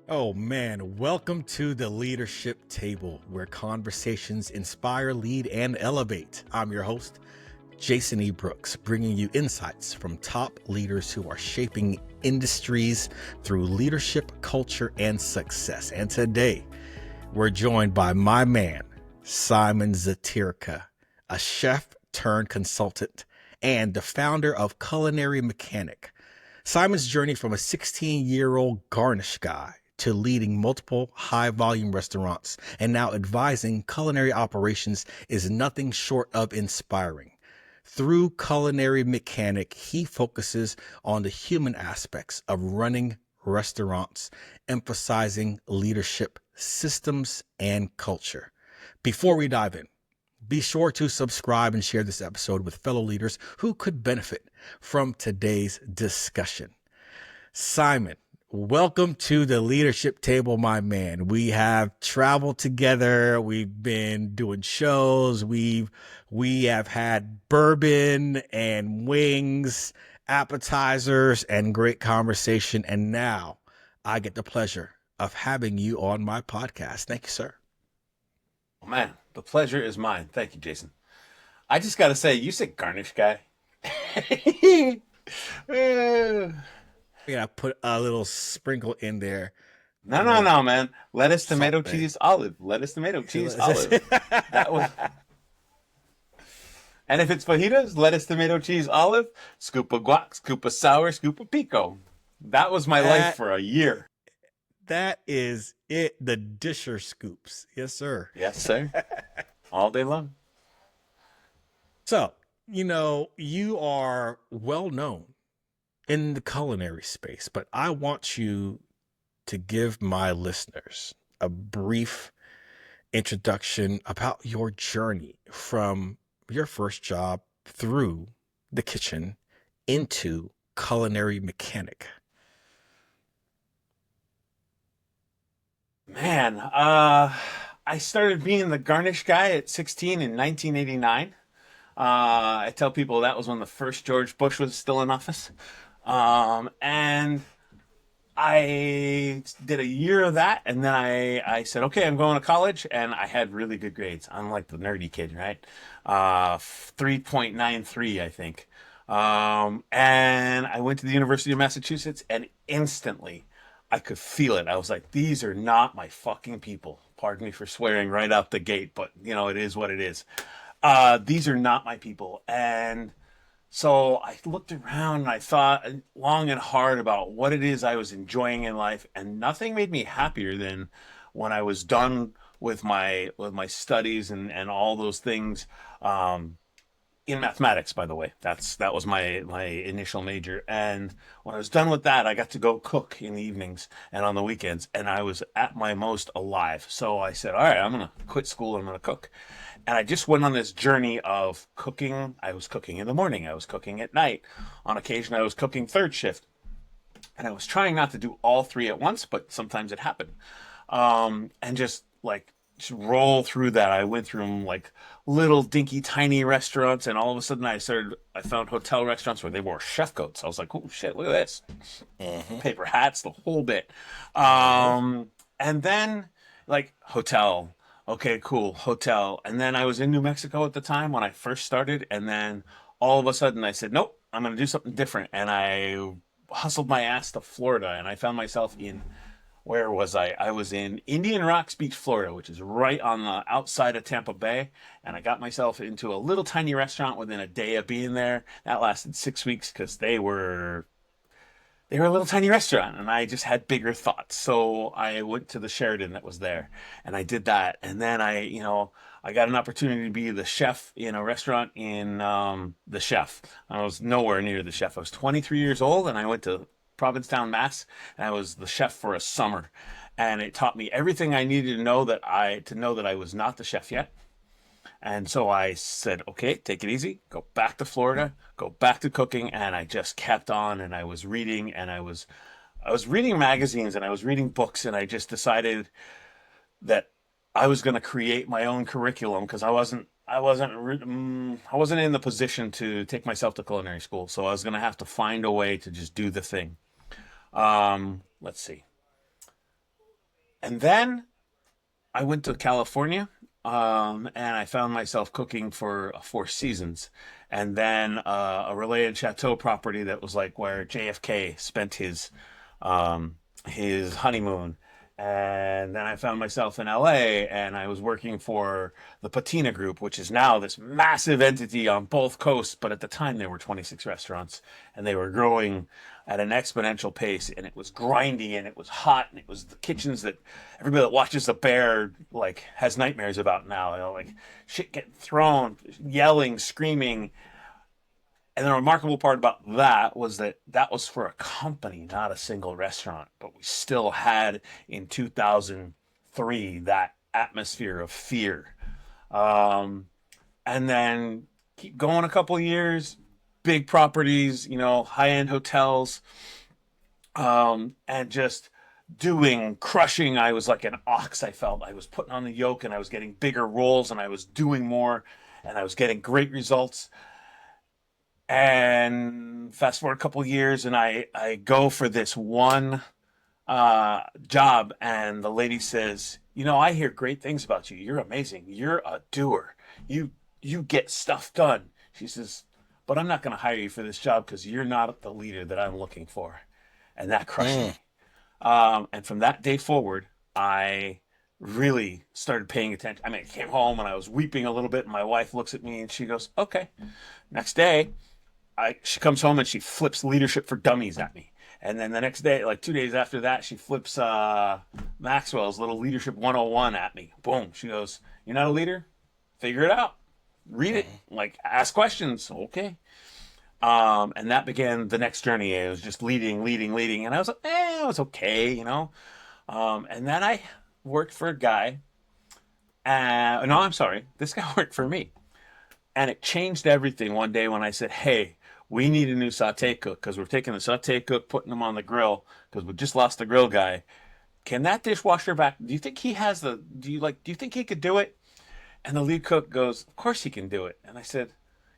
Oh man, welcome to the Leadership Table, where conversations inspire, lead, and elevate. I'm your host, Jason E. Brooks, bringing you insights from top leaders who are shaping industries through leadership, culture, and success. And today, we're joined by my man, Simon Zatyrka, a chef turned consultant and the founder of Culinary Mechanic. Simon's journey from a 16-year-old Garnish guy to leading multiple high volume restaurants and now advising culinary operations is nothing short of inspiring. Through Culinary Mechanic, he focuses on the human aspects of running restaurants, emphasizing leadership, systems, and culture. Before we dive in, be sure to subscribe and share this episode with fellow leaders who could benefit from today's discussion. Simon, welcome to the Leadership Table, my man. We have traveled together. We've been doing shows. We have had bourbon and wings, appetizers, and great conversation. And now I get the pleasure of having you on my podcast. Thank you, sir. Oh, man, the pleasure is mine. Thank you, Jason. I just got to say, you said Garnish guy. no, Yeah, put a little sprinkle in there. no, man. Lettuce, tomato, Salt cheese, olive. Lettuce, tomato, cheese, olive. That was. And if it's fajitas, lettuce, tomato, cheese, olive, scoop of guac, scoop of sour, scoop of pico. That was my life for a year. That is it. The disher scoops. Yes, sir. Yes, sir. All day long. So, you are well known in the culinary space, but I want you to give my listeners a brief introduction about your journey from your first job through the kitchen into Culinary Mechanic. Man, I started being the Garnish guy at 16 in 1989. I tell people that was when the first George Bush was still in office. And I did a year of that, and then I said, okay, I'm going to college, and I had really good grades. I'm like the nerdy kid, right? 3.93, I think. And I went to the University of Massachusetts, and instantly I could feel it. I was like, these are not my fucking people. Pardon me for swearing right out the gate, but it is what it is. These are not my people. And so I looked around and I thought long and hard about what it is I was enjoying in life, and nothing made me happier than when I was done with my studies and all those things. In mathematics, by the way, that was my initial major. And when I was done with that, I got to go cook in the evenings and on the weekends, and I was at my most alive. So I said, all right, I'm gonna quit school and I'm gonna cook. And I just went on this journey of cooking. I was cooking in the morning, I was cooking at night. On occasion, I was cooking third shift, and I was trying not to do all three at once, but sometimes it happened. And just roll through that. I went through like little dinky tiny restaurants, and all of a sudden I found hotel restaurants where they wore chef coats. I was like, oh shit, look at this. Paper hats, the whole bit. And then like hotel. Okay, cool, hotel. And then I was in New Mexico at the time when I first started, and then all of a sudden I said, nope, I'm going to do something different. And I hustled my ass to Florida, and I found myself in, where was I? I was in Indian Rocks Beach, Florida, which is right on the outside of Tampa Bay. And I got myself into a little tiny restaurant within a day of being there. That lasted 6 weeks because they were a little tiny restaurant, and I just had bigger thoughts. So I went to the Sheraton that was there, and I did that. And then I got an opportunity to be the chef in a restaurant in the chef. I was nowhere near the chef. I was 23 years old, and I went to Provincetown, Mass, and I was the chef for a summer. And it taught me everything I needed to know that I was not the chef yet. And so I said, okay, take it easy, go back to Florida, go back to cooking. And I just kept on, and I was reading, and I was reading magazines, and I was reading books, and I just decided that I was going to create my own curriculum because I wasn't in the position to take myself to culinary school. So I was going to have to find a way to just do the thing. Let's see. And then I went to California, and I found myself cooking for Four Seasons, and then a Relais and Chateau property that was like where JFK spent his honeymoon. And then I found myself in LA, and I was working for the Patina Group, which is now this massive entity on both coasts. But at the time, there were 26 restaurants, and they were growing at an exponential pace. And it was grindy, and it was hot, and it was the kitchens that everybody that watches The Bear like has nightmares about now. You know, like shit getting thrown, yelling, screaming. And the remarkable part about that was that that was for a company, not a single restaurant. But we still had in 2003 that atmosphere of fear. Um, and then keep going a couple of years, big properties, high end hotels, and just doing crushing. I was like an ox. I felt I was putting on the yoke, and I was getting bigger roles, and I was doing more, and I was getting great results. And fast forward a couple of years, and I go for this one job, and the lady says, I hear great things about you. You're amazing. You're a doer. You get stuff done. She says, but I'm not going to hire you for this job because you're not the leader that I'm looking for. And that crushed me. And from that day forward, I really started paying attention. I came home and I was weeping a little bit, and my wife looks at me and she goes, okay. Next day, she comes home and she flips Leadership for Dummies at me. And then the next day, like 2 days after that, she flips Maxwell's little Leadership 101 at me. Boom. She goes, you're not a leader? Figure it out. Read it. Like, ask questions. Okay. And that began the next journey. It was just leading. And I was like, it was okay, And then I worked for a guy. No, I'm sorry. This guy worked for me. And it changed everything one day when I said, hey, we need a new saute cook because we're taking the saute cook, putting him on the grill because we just lost the grill guy. Can that dishwasher back? Do you think he has do you think he could do it? And the lead cook goes, of course he can do it. And I said,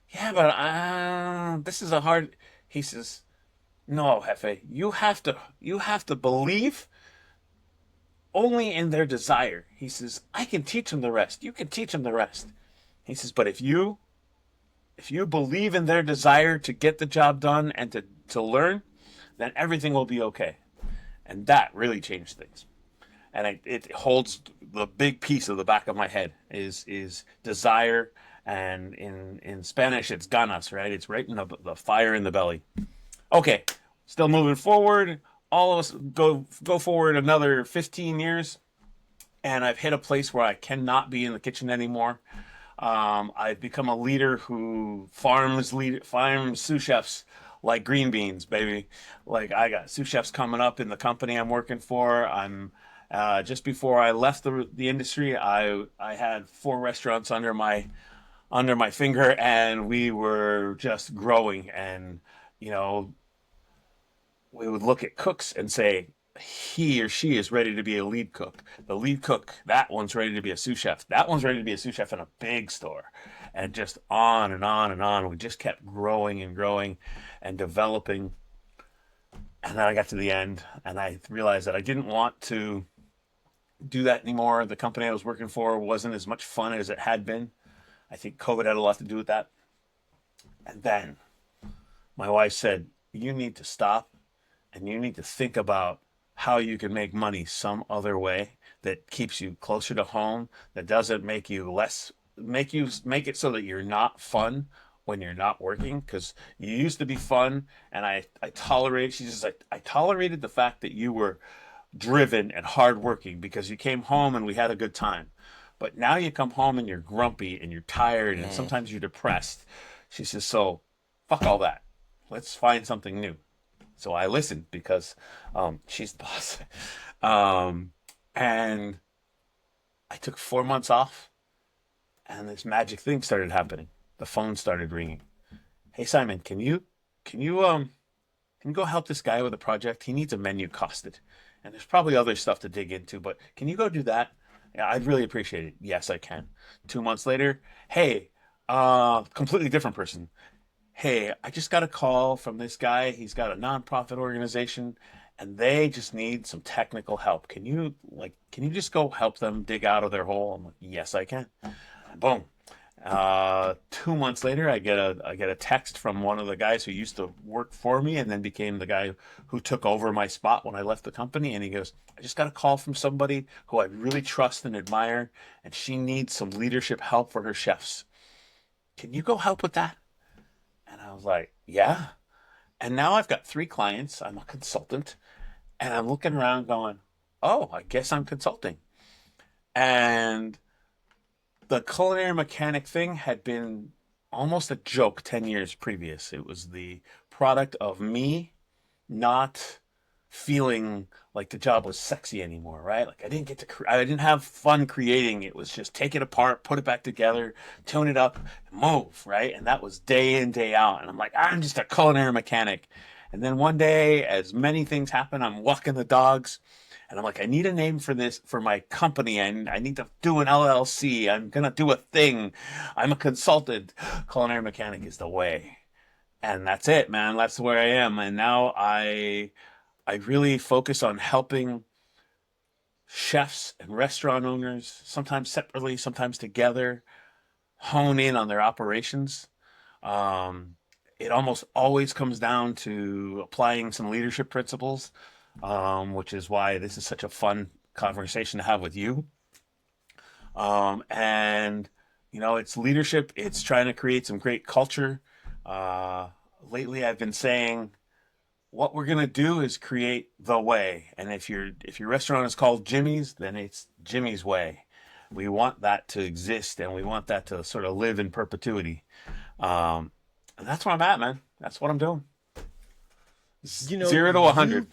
yeah, but this is a hard. He says, no, Jefe, you have to believe only in their desire. He says, I can teach them the rest. You can teach them the rest. He says, but if you believe in their desire to get the job done and to learn, then everything will be okay. And that really changed things. And it holds the big piece of the back of my head is desire. And in Spanish, it's ganas, right? It's right in the fire in the belly. Okay, still moving forward. All of us go forward another 15 years. And I've hit a place where I cannot be in the kitchen anymore. I've become a leader who farms sous chefs like green beans, baby. Like, I got sous chefs coming up in the company I'm working for. I'm just before I left the industry, I had 4 restaurants under my finger, and we were just growing. And we would look at cooks and say, he or she is ready to be a lead cook. The lead cook, that one's ready to be a sous chef. That one's ready to be a sous chef in a big store. And just on and on and on. We just kept growing and growing and developing. And then I got to the end, and I realized that I didn't want to do that anymore. The company I was working for wasn't as much fun as it had been. I think COVID had a lot to do with that. And then my wife said, you need to stop, and you need to think about how you can make money some other way that keeps you closer to home, that doesn't make it so that you're not fun when you're not working, because you used to be fun. And I tolerated, she's just like, I tolerated the fact that you were driven and hardworking because you came home and we had a good time. But now you come home and you're grumpy and you're tired and sometimes you're depressed. She says, so fuck all that. Let's find something new. So I listened because she's the boss. And I took 4 months off, and this magic thing started happening. The phone started ringing. Hey, Simon, can you go help this guy with a project? He needs a menu costed. And there's probably other stuff to dig into, but can you go do that? Yeah, I'd really appreciate it. Yes, I can. 2 months later, hey, completely different person. Hey, I just got a call from this guy. He's got a nonprofit organization, and they just need some technical help. Can you just go help them dig out of their hole? I'm like, yes, I can. Boom. 2 months later, I get a text from one of the guys who used to work for me and then became the guy who took over my spot when I left the company. And he goes, I just got a call from somebody who I really trust and admire, and she needs some leadership help for her chefs. Can you go help with that? And I was like, yeah. And now I've got 3 clients. I'm a consultant, and I'm looking around going, oh, I guess I'm consulting. And the Culinary Mechanic thing had been almost a joke 10 years previous. It was the product of me not feeling like the job was sexy anymore, right? Like I didn't have fun creating. It was just take it apart, put it back together, tune it up, and move, right? And that was day in, day out. And I'm like, I'm just a culinary mechanic. And then one day, as many things happen, I'm walking the dogs, and I'm like, I need a name for this, for my company, and I need to do an LLC. I'm gonna do a thing. I'm a consultant. Culinary Mechanic is the way. And that's it, man. That's where I am. And now I really focus on helping chefs and restaurant owners, sometimes separately, sometimes together, hone in on their operations. Um, it almost always comes down to applying some leadership principles, which is why this is such a fun conversation to have with you. And it's leadership. It's trying to create some great culture. Uh, Lately, I've been saying what we're gonna do is create the way. And if your restaurant is called Jimmy's, then it's Jimmy's way. We want that to exist, and we want that to sort of live in perpetuity. And that's where I'm at, man. That's what I'm doing. You know, 0 to 100.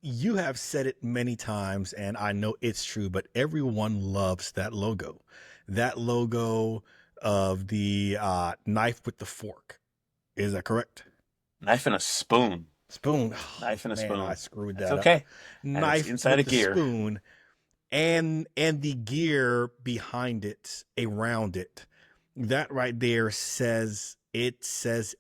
you have said it many times, and I know it's true, but everyone loves that logo. That logo of the knife with the fork. Is that correct? Knife and a spoon. Spoon. Knife and a Man, spoon. I screwed That's that up. okay. And it's Knife inside a with the gear. spoon and the gear behind it, around it. That right there says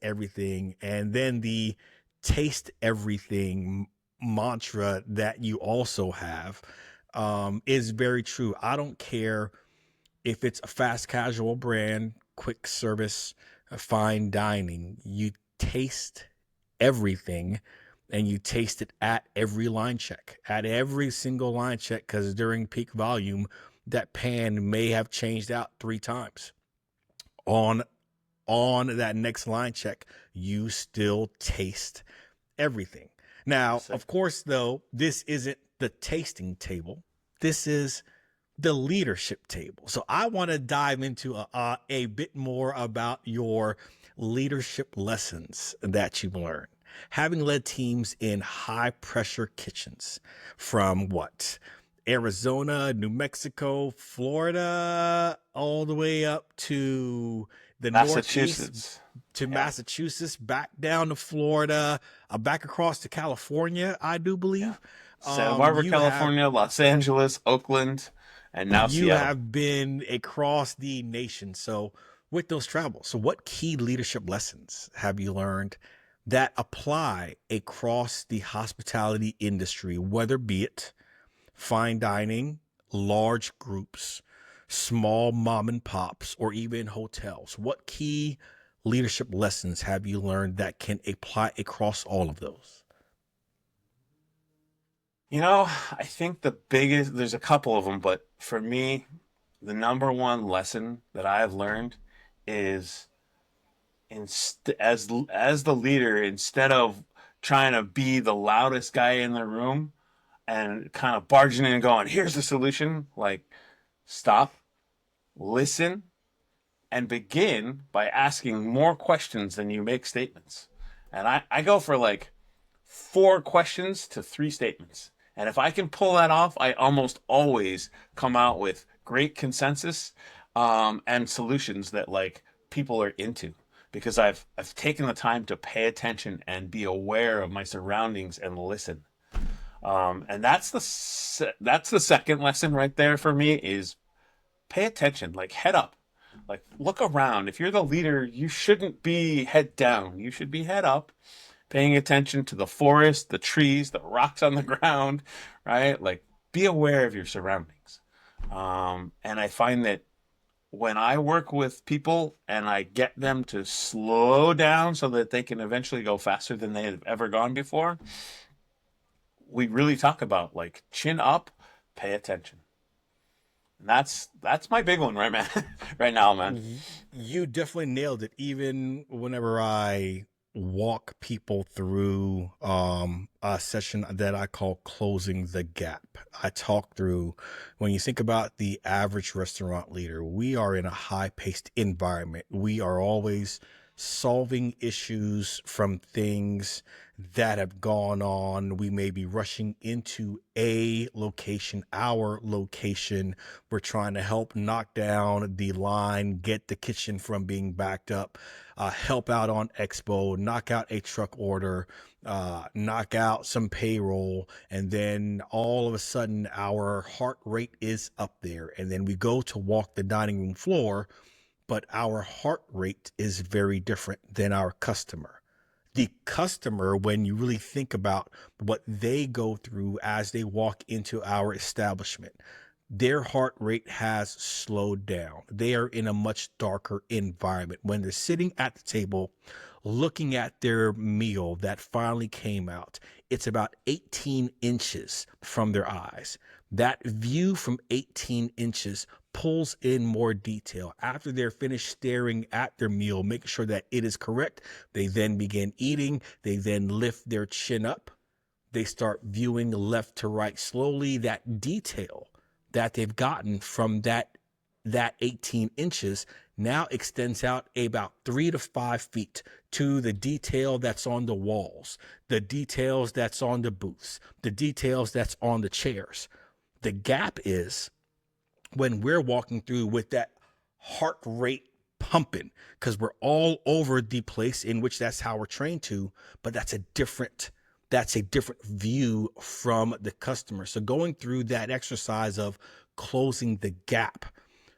everything. And then the taste everything mantra that you also have is very true. I don't care if it's a fast casual brand, quick service, fine dining. You taste everything, and you taste it at every line check, at every single line check, because during peak volume, that pan may have changed out 3 times. On that next line check, you still taste everything. Now, Sick. of course, though, this isn't the tasting table. This is the leadership table. So I want to dive into a bit more about your leadership lessons that you've learned. Having led teams in high pressure kitchens from what? Arizona, New Mexico, Florida, all the way up to the Northeast, Massachusetts. to Yeah. Massachusetts, back down to Florida, back across to California, I do Yeah. believe. Santa Barbara, You have California, Los Angeles, Oakland, and now you Seattle. have been across the nation. So with those travels, so what key leadership lessons have you learned that apply across the hospitality industry, whether be it fine dining, large groups, small mom and pops, or even hotels? What key leadership lessons have you learned that can apply across all of those? I think there's a couple of them, but for me, the number one lesson that I have learned is as the leader, instead of trying to be the loudest guy in the room and kind of barging in and going, here's the solution, like stop, listen, and begin by asking more questions than you make statements. And I go for like 4 questions to 3 statements. And if I can pull that off, I almost always come out with great consensus, and solutions that like people are into, because I've taken the time to pay attention and be aware of my surroundings and listen. And that's the second lesson right there for me is pay attention, like head up, like look around. If you're the leader, you shouldn't be head down. You should be head up paying attention to the forest, the trees, the rocks on the ground, right? Like, be aware of your surroundings. And I find that when I work with people and I get them to slow down so that they can eventually go faster than they have ever gone before, we really talk about like chin up, pay attention. And that's my big one, right, man? Right now, man. You definitely nailed it. Even whenever I walk people through a session that I call closing the gap, I talk through when you think about the average restaurant leader, we are in a high paced environment. We are always solving issues from things that have gone on. We may be rushing into a location, our location. We're trying to help knock down the line, get the kitchen from being backed up, help out on expo, knock out a truck order, knock out some payroll. And then all of a sudden our heart rate is up there. And then we go to walk the dining room floor, but our heart rate is very different than our customer. The customer, when you really think about what they go through as they walk into our establishment, their heart rate has slowed down. They are in a much darker environment. When they're sitting at the table looking at their meal that finally came out, it's about 18 inches from their eyes. That view from 18 inches pulls in more detail. After they're finished staring at their meal, making sure that it is correct, they then begin eating. They then lift their chin up. They start viewing left to right slowly. That detail that they've gotten from that 18 inches now extends out about 3 to 5 feet to the detail that's on the walls, the details that's on the booths, the details that's on the chairs. The gap is when we're walking through with that heart rate pumping, because we're all over the place in which that's how we're trained to, but that's a different view from the customer. So going through that exercise of closing the gap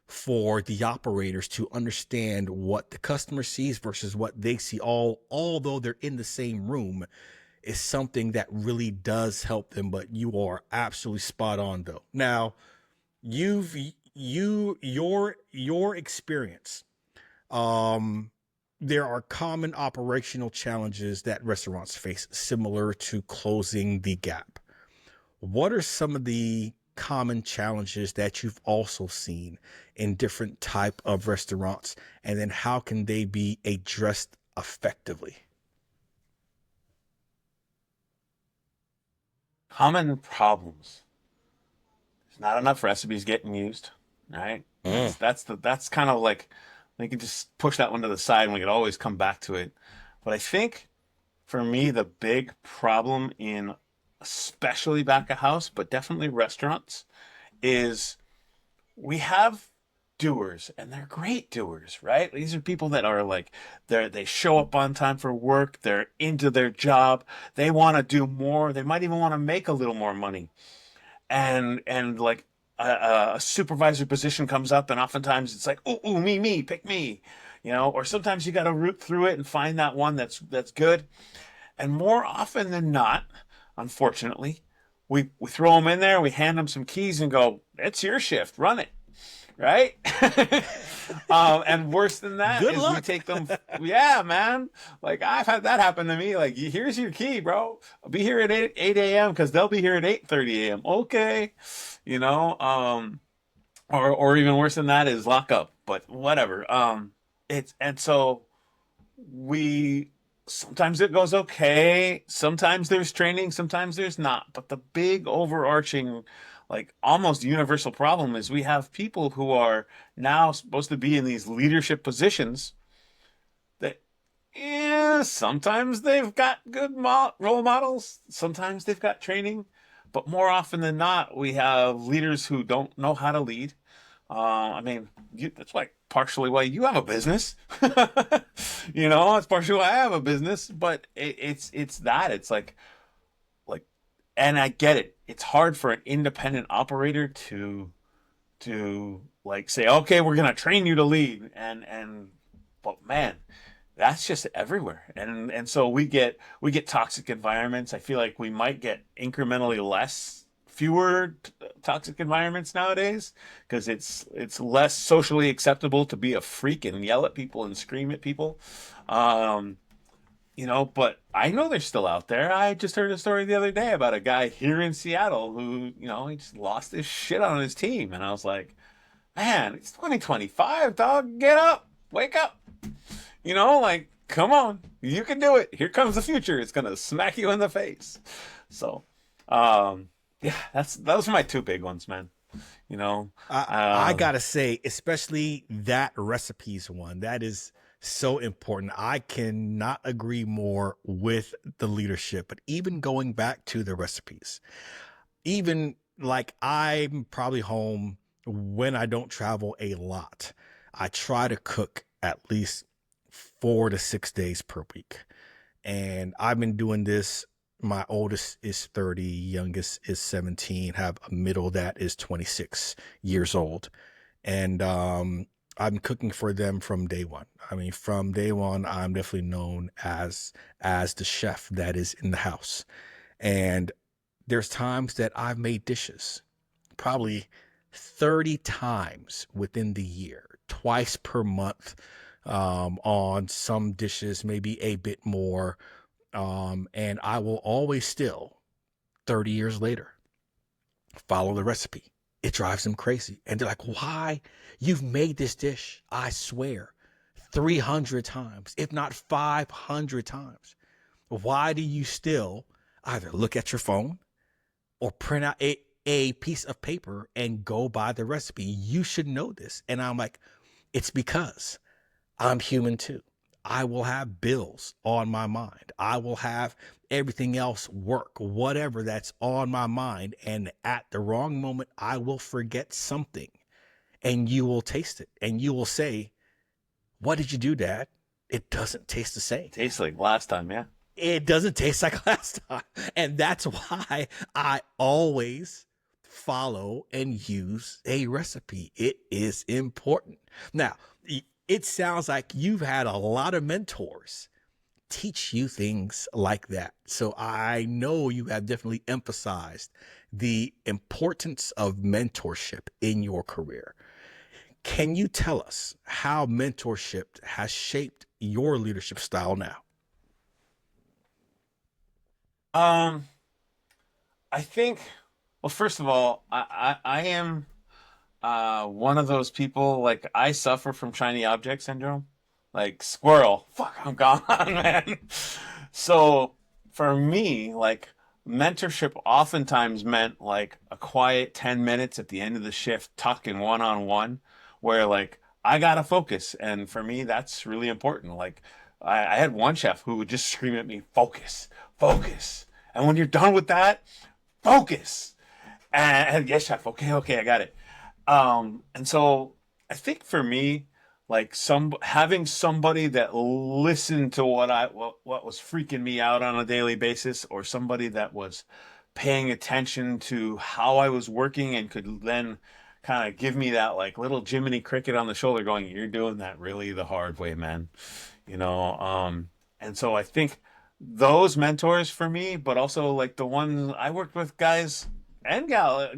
for the operators to understand what the customer sees versus what they see, although they're in the same room, is something that really does help them. But you are absolutely spot on though. Now, your experience, there are common operational challenges that restaurants face similar to closing the gap. What are some of the common challenges that you've also seen in different type of restaurants, and then how can they be addressed effectively? Common problems. There's not enough recipes getting used, right? Mm. That's kind of like we can just push that one to the side and we could always come back to it. But I think for me the big problem in especially back of house, but definitely restaurants, is we have doers and they're great doers, right? These are people that are like they show up on time for work, they're into their job, they want to do more, they might even want to make a little more money. And like a supervisor position comes up and oftentimes it's like, ooh, me, pick me. Or sometimes you got to root through it and find that one that's good. And more often than not, unfortunately, we throw them in there, we hand them some keys and go, it's your shift, run it, right? And worse than that Good is we luck. take them. Yeah, man. Like I've had that happen to me. Like, here's your key, bro. I'll be here at 8 a.m. because they'll be here at 8:30 a.m. Okay, you know. Or even worse than that is lock up. But whatever. It's and so we sometimes it goes okay. Sometimes there's training. Sometimes there's not. But the big overarching, like almost universal problem is we have people who are now supposed to be in these leadership positions that, yeah, sometimes they've got good role models. Sometimes they've got training. But more often than not, we have leaders who don't know how to lead. I mean, that's like partially why you have a business. It's partially why I have a business. But it's that. It's like, and I get it. It's hard for an independent operator to like say, okay, we're gonna train you to lead, but man, that's just everywhere. And so we get toxic environments. I feel like we might get incrementally fewer toxic environments nowadays because it's less socially acceptable to be a freak and yell at people and scream at people. Um, but I know they're still out there. I just heard a story the other day about a guy here in Seattle who, he just lost his shit on his team. And I was like, man, it's 2025, dog. Get up, wake up. Like, come on, you can do it. Here comes the future. It's gonna smack you in the face. So, yeah, those are my two big ones, man. I gotta say, especially that recipes one, that is so important. I cannot agree more with the leadership, but even going back to the recipes, even like I'm probably home when I don't travel a lot. I try to cook at least 4 to 6 days per week. And I've been doing this. My oldest is 30, youngest is 17, have a middle that is 26 years old. And I'm cooking for them from day one. I mean, from day one, I'm definitely known as the chef that is in the house. And there's times that I've made dishes, probably 30 times within the year, twice per month, on some dishes, maybe a bit more. And I will always still, 30 years later, follow the recipe. It drives them crazy. And they're like, why? You've made this dish, I swear, 300 times, if not 500 times. Why do you still either look at your phone or print out a piece of paper and go by the recipe? You should know this. And I'm like, it's because I'm human too. I will have bills on my mind. I will have everything else, work, whatever that's on my mind. And at the wrong moment, I will forget something, and you will taste it and you will say, what did you do, Dad? It doesn't taste the same. Tastes like last time, yeah. It doesn't taste like last time. And that's why I always follow and use a recipe. It is important. Now, it sounds like you've had a lot of mentors teach you things like that. So I know you have definitely emphasized the importance of mentorship in your career. Can you tell us how mentorship has shaped your leadership style now? Um, I think, well, first of all, I am one of those people, like, I suffer from shiny object syndrome. Like, squirrel, fuck, I'm gone, man. So for me, like, mentorship oftentimes meant like a quiet 10 minutes at the end of the shift talking one on one, where like I gotta focus. And for me, that's really important. Like, I had one chef who would just scream at me, focus, focus. And when you're done with that, focus. And yes, chef, okay, I got it. And so I think for me, like, having somebody that listened to what was freaking me out on a daily basis, or somebody that was paying attention to how I was working and could then kind of give me that like little Jiminy Cricket on the shoulder going, you're doing that really the hard way, man. You know, and so I think those mentors for me, but also like the ones I worked with, guys and I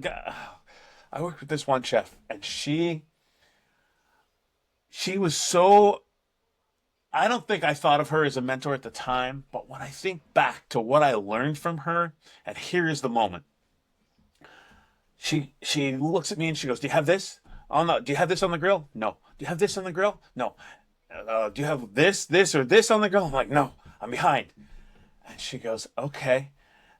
worked with this one chef, and she was so, I don't think I thought of her as a mentor at the time, but when I think back to what I learned from her, and here is the moment. She looks at me and she goes, "Do you have this? Oh no, do you have this on the grill? No. Do you have this on the grill? No. Do you have this, or this on the grill?" I'm like, "No, I'm behind." And she goes, "Okay."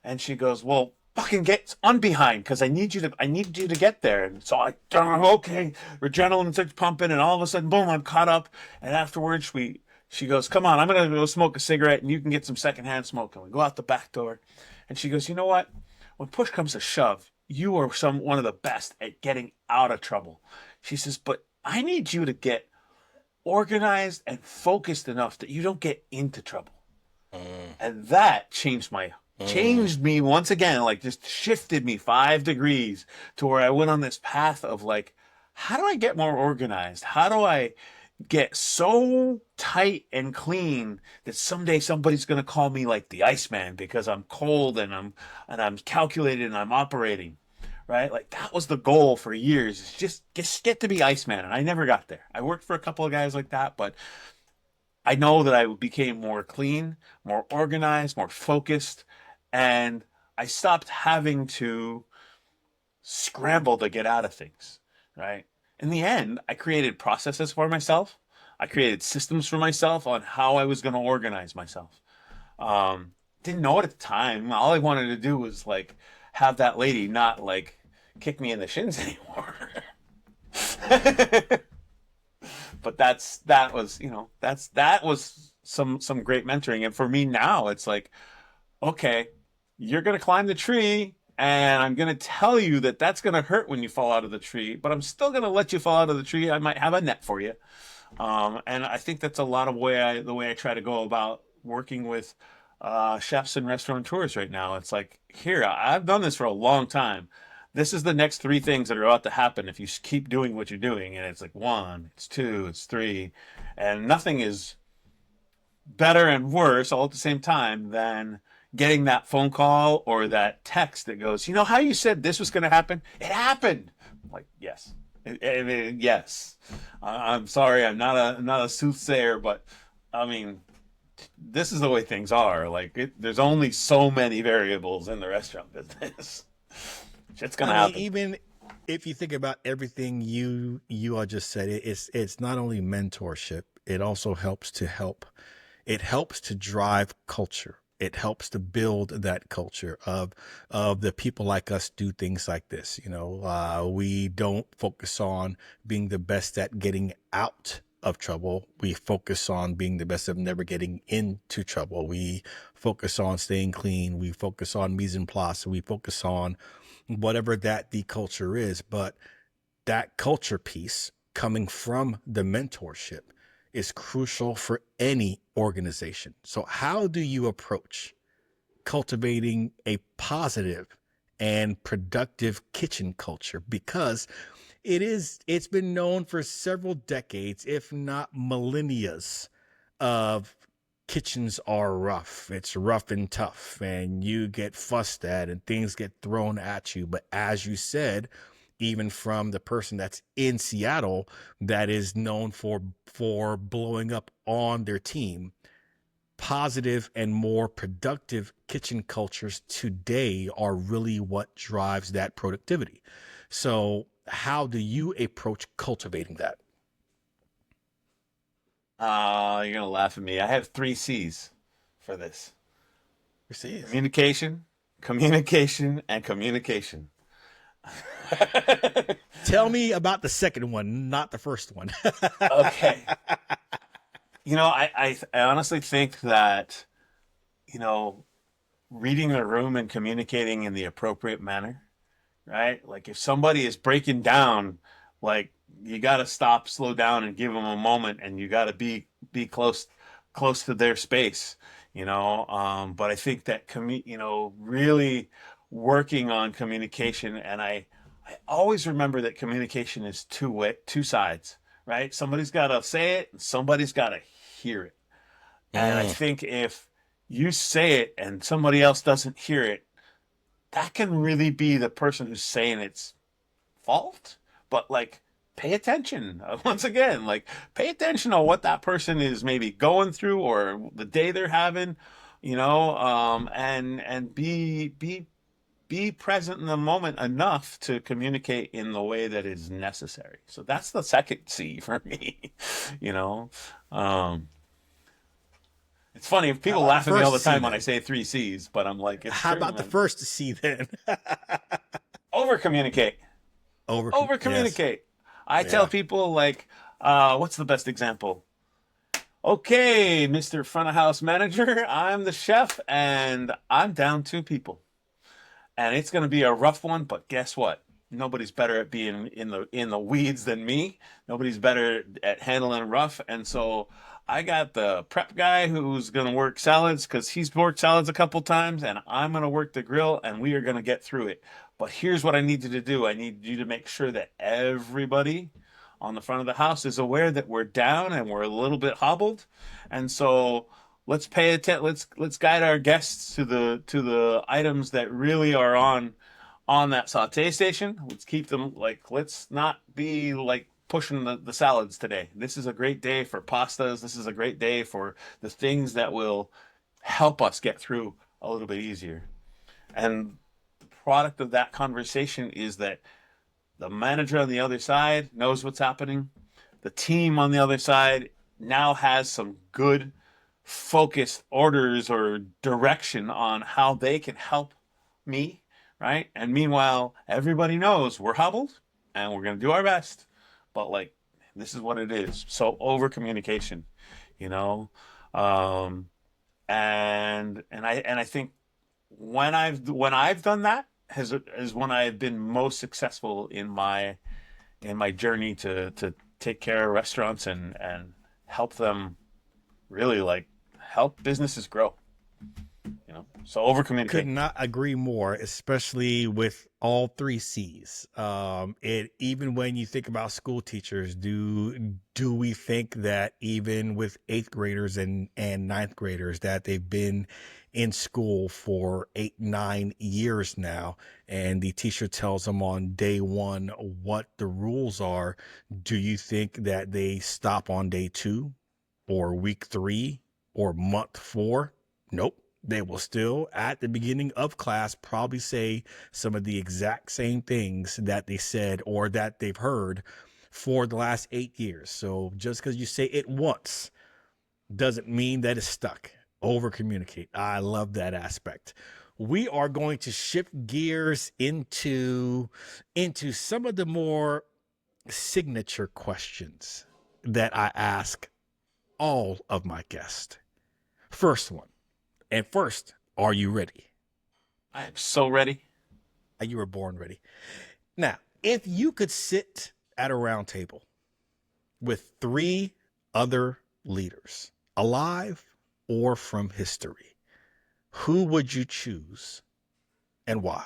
And she goes, "Well, fucking get on behind, because I need you to get there." And so I, okay, adrenaline starts pumping, and all of a sudden, boom, I'm caught up. And afterwards, she goes, "Come on, I'm gonna go smoke a cigarette, and you can get some secondhand smoke." And we go out the back door, and she goes, "You know what? When push comes to shove, you are one of the best at getting out of trouble." She says, "But I need you to get organized and focused enough that you don't get into trouble." And that changed me once again, like just shifted me 5 degrees to where I went on this path of like, how do I get more organized? How do I get so tight and clean that someday somebody's going to call me like the Iceman because I'm cold and I'm calculated and I'm operating, right? Like that was the goal for years. Is just get to be Iceman, and I never got there. I worked for a couple of guys like that, but I know that I became more clean, more organized, more focused, and I stopped having to scramble to get out of things, right? In the end, I created processes for myself. I created systems for myself on how I was going to organize myself. Didn't know it at the time. All I wanted to do was like have that lady not like kick me in the shins anymore. But that was some great mentoring. And for me now, it's like, okay, you're going to climb the tree and I'm going to tell you that that's going to hurt when you fall out of the tree, but I'm still going to let you fall out of the tree. I might have a net for you. And I think that's a lot of the way I try to go about working with chefs and restaurateurs right now. It's like, here, I've done this for a long time. This is the next three things that are about to happen if you keep doing what you're doing. And it's like one, it's two, it's three. And nothing is better and worse all at the same time than getting that phone call or that text that goes, you know how you said this was going to happen? It happened. I'm like, yes. I mean, yes. I'm sorry, I'm not a soothsayer, but I mean, this is the way things are. Like, there's only so many variables in the restaurant business. Shit's gonna I mean, happen. even if you think about everything you all just said, it's not only mentorship, it also it helps to drive culture. It helps to build that culture of the people like us do things like this. We don't focus on being the best at getting out of trouble. We focus on being the best of never getting into trouble. We focus on staying clean. We focus on mise en place. We focus on whatever that the culture is. But that culture piece coming from the mentorship is crucial for any organization. So how do you approach cultivating a positive and productive kitchen culture? Because it's been known for several decades, if not millennia, of kitchens are rough. It's rough and tough, and you get fussed at and things get thrown at you. But as you said, even from the person that's in Seattle that is known for blowing up on their team, positive and more productive kitchen cultures today are really what drives that productivity. So how do you approach cultivating that? You're gonna laugh at me. I have three C's for this: Receive. communication, communication, and communication. Tell me about the second one, not the first one. Okay. I honestly think that, you know, reading the room and communicating in the appropriate manner, right? Like if somebody is breaking down, like you got to stop, slow down, and give them a moment, and you got to be close to their space, But I think that really working on communication, and I always remember that communication is two sides, right? Somebody's got to say it, and somebody's got to hear it. And I Mm. think if you say it and somebody else doesn't hear it, that can really be the person who's saying it's fault. But like, pay attention. Once again, like, pay attention to what that person is maybe going through or the day they're having, and be present in the moment enough to communicate in the way that is necessary. So that's the second C for me, you know. Um, it's funny, How people about the laugh at me all first the C time when I then? say three C's, but I'm like, it's How true, about the man. first C then? Over communicate. Over Yes. communicate. I tell Yeah. people like, what's the best example? Okay, Mr. Front of House Manager, I'm the chef and I'm down two people. And it's going to be a rough one, but guess what? Nobody's better at being in the weeds than me. Nobody's better at handling rough, and so I got the prep guy who's going to work salads because he's worked salads a couple times, and I'm going to work the grill, and we are going to get through it. But here's what I need you to do: I need you to make sure that everybody on the front of the house is aware that we're down and we're a little bit hobbled, and so let's pay attention. Let's guide our guests to the items that really are on that saute station. Let's keep them like, let's not be like pushing the salads today. This is a great day for pastas. This is a great day for the things that will help us get through a little bit easier. And the product of that conversation is that the manager on the other side knows what's happening. The team on the other side now has some good focused orders or direction on how they can help me, right? And meanwhile, everybody knows we're hobbled and we're going to do our best. But like, this is what it is. So over communication, you know, and I think when I've done that is when I've been most successful in my journey to take care of restaurants and help them really like help businesses grow. You know, so over Could communicate. not agree more, especially with all three C's. It even when you think about school teachers, do we think that even with eighth graders and ninth graders that they've been in school for 8, 9 years now, and the teacher tells them on day one what the rules are? Do you think that they stop on day two, or week three, or month four? Nope. They will still, at the beginning of class, probably say some of the exact same things that they said or that they've heard for the last 8 years. So just because you say it once doesn't mean that it's stuck. Over communicate. I love that aspect. We are going to shift gears into some of the more signature questions that I ask all of my guests. First one. And first, are you ready? I am so ready. You were born ready. Now, if you could sit at a round table with three other leaders, alive or from history, who would you choose and why?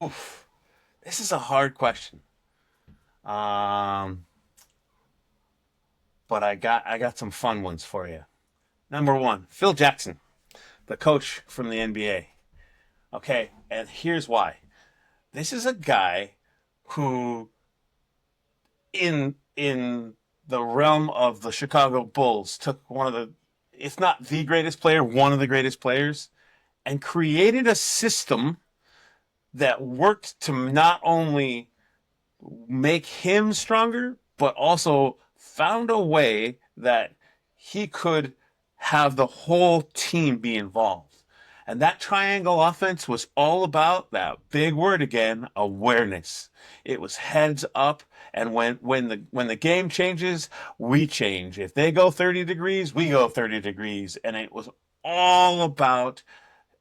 Oof. This is a hard question. Um, but I got some fun ones for you. Number one, Phil Jackson, the coach from the NBA. Okay, and here's why. This is a guy who, in the realm of the Chicago Bulls, took one of the, if not the greatest player, one of the greatest players, and created a system that worked to not only make him stronger, but also found a way that he could have the whole team be involved. And that triangle offense was all about that big word again, awareness. It was heads up, and when the game changes, we change. If they go 30 degrees, we go 30 degrees, and it was all about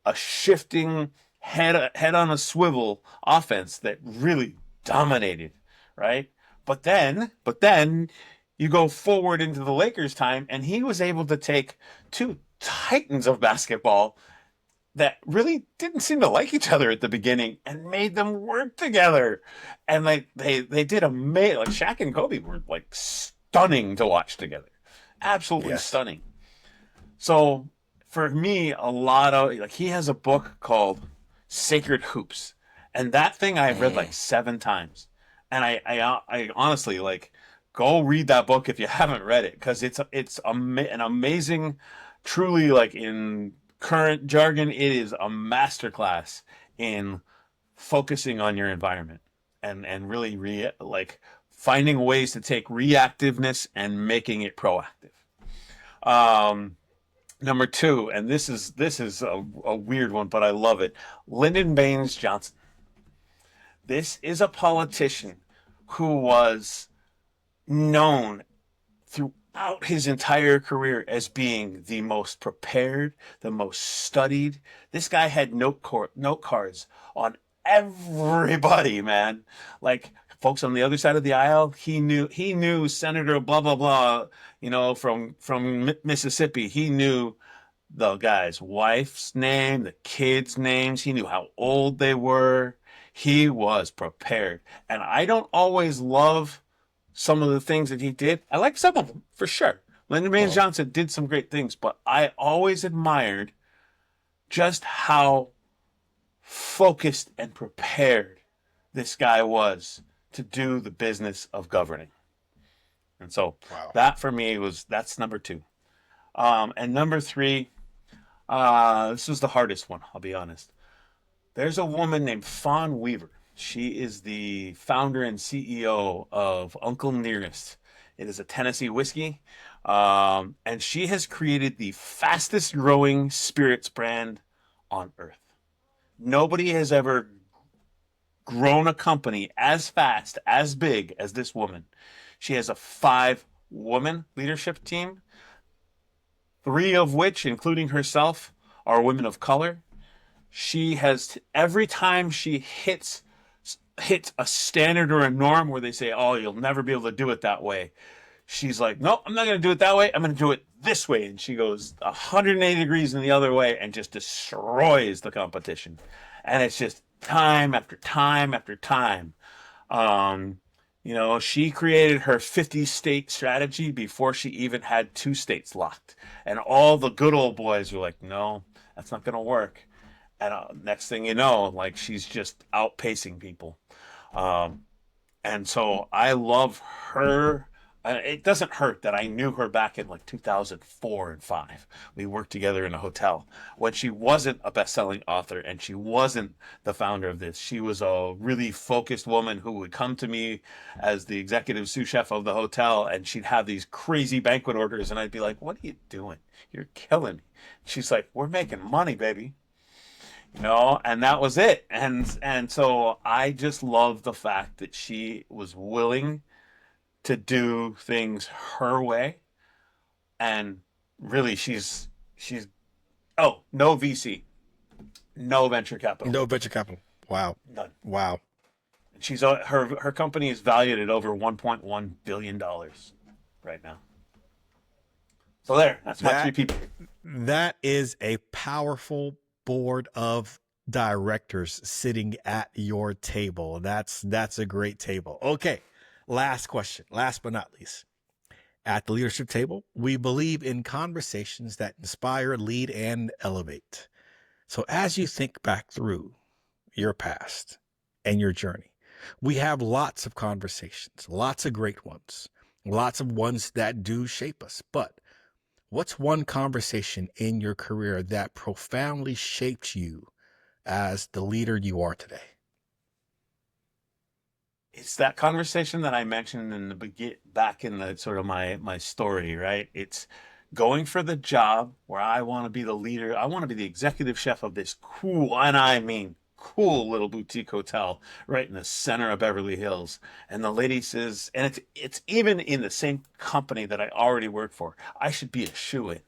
a shifting head on a swivel offense that really dominated, right? But then you go forward into the Lakers time, and he was able to take two titans of basketball that really didn't seem to like each other at the beginning and made them work together. And like they did amazing. Like Shaq and Kobe were like stunning to watch together, absolutely Yes. stunning. So for me, a lot of like he has a book called Sacred Hoops, and that thing I've read like 7 times, and I honestly like go read that book if you haven't read it because an amazing, truly like in current jargon, it is a masterclass in focusing on your environment and really like finding ways to take reactiveness and making it proactive. Um, Number two, and this is a weird one, but I love it. Lyndon Baines Johnson. This is a politician who was known throughout his entire career as being the most prepared, the most studied. This guy had note cards on everybody, man. Like folks on the other side of the aisle, he knew Senator blah blah blah, from Mississippi. He knew the guy's wife's name, the kids' names. He knew how old they were. He was prepared. And I don't always love some of the things that he did. I like some of them, for sure. Lyndon Baines Johnson did some great things, but I always admired just how focused and prepared this guy was to do the business of governing. And so that for me that's number 2. And number 3, this was the hardest one, I'll be honest. There's a woman named Fawn Weaver. She is the founder and CEO of Uncle Nearest. It is a Tennessee whiskey. And she has created the fastest growing spirits brand on earth. Nobody has ever grown a company as fast, as big as this woman. She has a 5-woman leadership team, 3 of which, including herself, are women of color. She has, every time she hits a standard or a norm where they say, oh, you'll never be able to do it that way, she's like, no, I'm not going to do it that way. I'm going to do it this way. And she goes 180 degrees in the other way and just destroys the competition. And it's just time after time after time. She created her 50-state strategy before she even had 2 states locked. And all the good old boys were like, no, that's not going to work. And next thing you know, like, she's just outpacing people. And so I love her. It doesn't hurt that I knew her back in like 2004 and 5. We worked together in a hotel when she wasn't a best-selling author and she wasn't the founder of this. She was a really focused woman who would come to me as the executive sous chef of the hotel, and she'd have these crazy banquet orders, and I'd be like, what are you doing? You're killing me. She's like, we're making money, baby. And that was it. And so I just love the fact that she was willing to do things her way. And really, she's no VC, no venture capital. No venture capital. Wow. None. Wow. She's her company is valued at over $1.1 billion right now. So that's my 3 people. That is a powerful board of directors sitting at your table. That's a great table. Okay. Last question, last but not least. At the leadership table, we believe in conversations that inspire, lead, and elevate. So as you think back through your past and your journey, we have lots of conversations, lots of great ones, lots of ones that do shape us. But what's one conversation in your career that profoundly shaped you as the leader you are today? It's that conversation that I mentioned in the back in the sort of my story, right? It's going for the job where I want to be the leader. I want to be the executive chef of this cool, and I mean cool, little boutique hotel right in the center of Beverly Hills. And the lady says, and it's even in the same company that I already work for, I should be a shoo-in,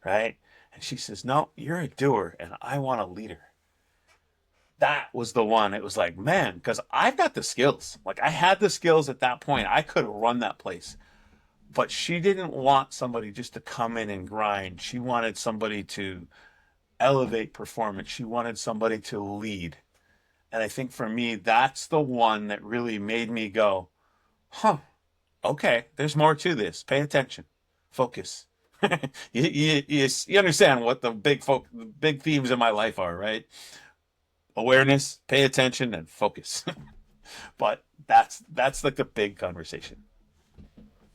right? And she says, no, you're a doer, and I want a leader. That was the one. It was like, man, because I've got the skills. Like, I had the skills at that point. I could have run that place. But she didn't want somebody just to come in and grind. She wanted somebody to elevate performance. She wanted somebody to lead. And I think for me, that's the one that really made me go, okay, there's more to this. Pay attention. Focus. you understand what the big themes in my life are, right? Awareness, pay attention, and focus. But that's like the big conversation.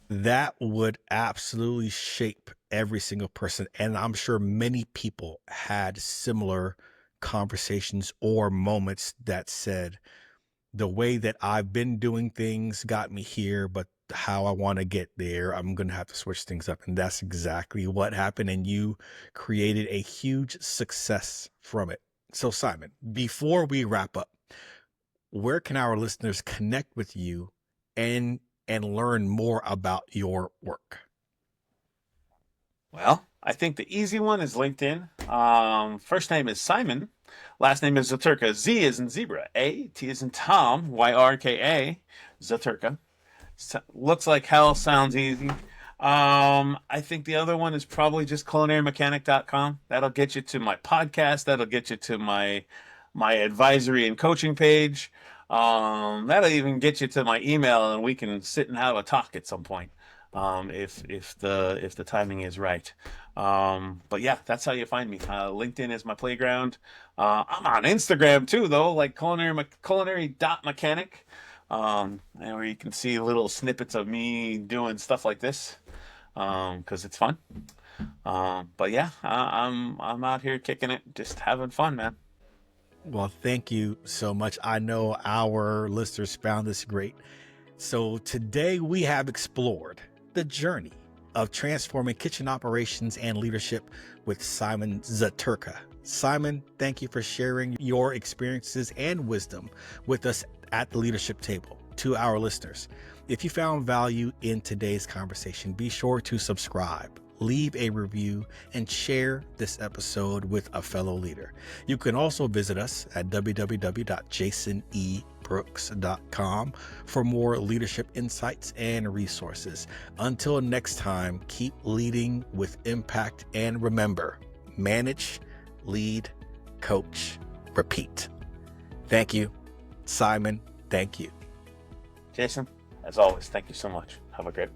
That would absolutely shape every single person. And I'm sure many people had similar conversations or moments that said, the way that I've been doing things got me here, but how I want to get there, I'm going to have to switch things up. And that's exactly what happened. And you created a huge success from it. So Simon, before we wrap up, where can our listeners connect with you and learn more about your work? Well, I think the easy one is LinkedIn. First name is Simon. Last name is Zatyrka. Z is in zebra. A, T is in Tom. Yrka. Zatyrka. Looks like hell, sounds easy. I think the other one is probably just culinarymechanic.com. That'll get you to my podcast. That'll get you to my advisory and coaching page. That'll even get you to my email, and we can sit and have a talk at some point, if the timing is right. But yeah, that's how you find me. LinkedIn is my playground. I'm on Instagram too, though, like culinary.mechanic, and where you can see little snippets of me doing stuff like this, because it's fun. But yeah, I'm out here kicking it, just having fun, man. Well, thank you so much. I know our listeners found this great. So today we have explored the journey of transforming kitchen operations and leadership with Simon Zatyrka. Simon, thank you for sharing your experiences and wisdom with us at the leadership table. To our listeners, if you found value in today's conversation, be sure to subscribe, leave a review, and share this episode with a fellow leader. You can also visit us at www.jasonebrooks.com for more leadership insights and resources. Until next time, keep leading with impact, and remember, manage, lead, coach, repeat. Thank you, Simon. Thank you. Jason, as always, thank you so much. Have a great